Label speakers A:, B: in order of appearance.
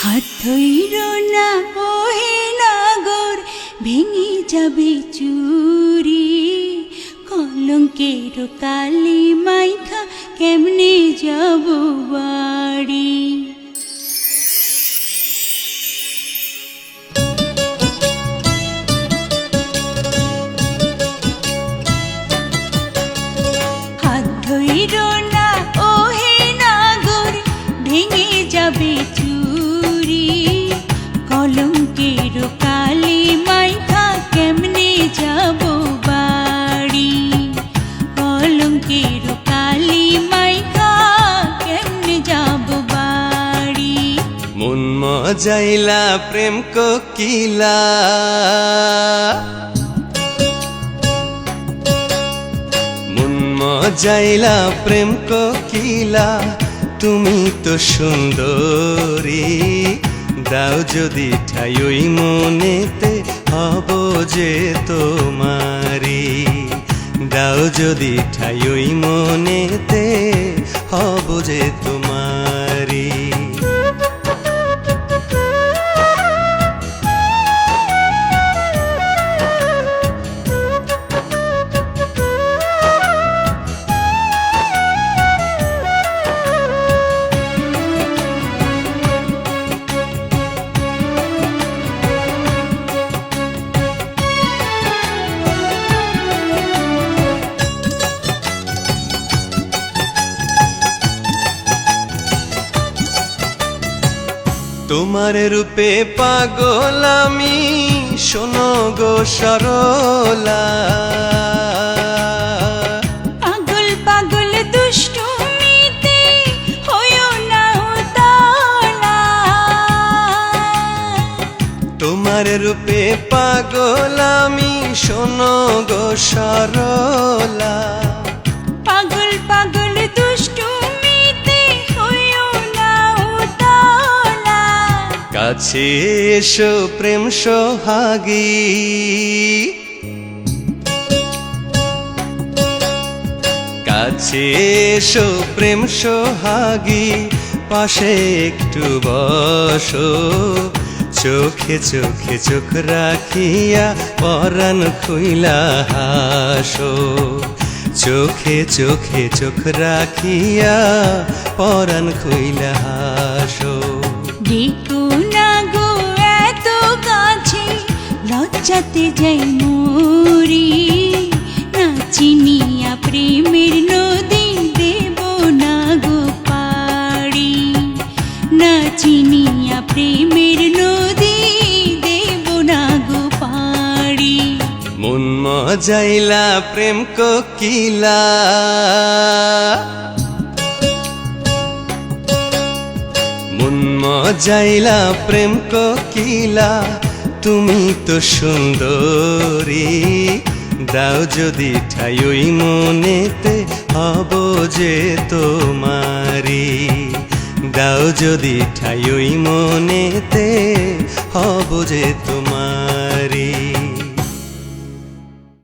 A: হাত ধইরো না ওহে নাগর, ভেঙে যাবে চুরি। কলঙ্কের কালি মাইখা কেমনে যাব বাড়ি। হাত ধইরো না ওহে নাগর, ভেঙে যাবে চুরি। কলঙ্কের কালি মাইখা কেমনে যাব বাড়ি। কলঙ্কের কালি মাইখা কেমনে যাব বাড়ি।
B: মন মজাইলা প্রেম কোকিলা, মন মজাইলা প্রেম কোকিলা, তুমি তো সুন্দরী। দাও যদি ঠাই ওই মনেতে হব যে তোমারি। দাও যদি ঠাই ওই মনেতে হব যে তোমারি। তোমার রূপে পাগল আমি, শোনো গো সরলা।
A: পাগল পাগল দুষ্টুমিতে হইও না উতালা।
B: তোমার রূপে পাগল আমি, শোনো গো সরলা।
A: পাগল পাগল দুষ্টুমিতে হইও না উতালা।
B: কাছে এসো প্রেম সোহাগী, কাছে এসো প্রেম সোহাগী, পাশে একটু বসো। চোখে চোখে চোখ রাখিয়া পরাণ খুইলা হাসো। চোখে চোখে চোখ রাখিয়া পরাণ খুইলা হাসো।
A: দেখো না গো এত কাছে, লজ্জাতে যাই মরি। না চিনিয়া প্রেমের নদী দেব না গো পাড়ি। না চিনিয়া প্রেমের নদী দেব না গো পাড়ি।
B: মন মজাইলা প্রেম কোকিলা, মন মজাইলা প্রেম কোকিলা, তুমি তো সুন্দরী। দাও যদি ঠাই ওই মনেতে হব যে তোমারি। দাও যদি ঠাই ওই মনেতে হব যে তোমারি।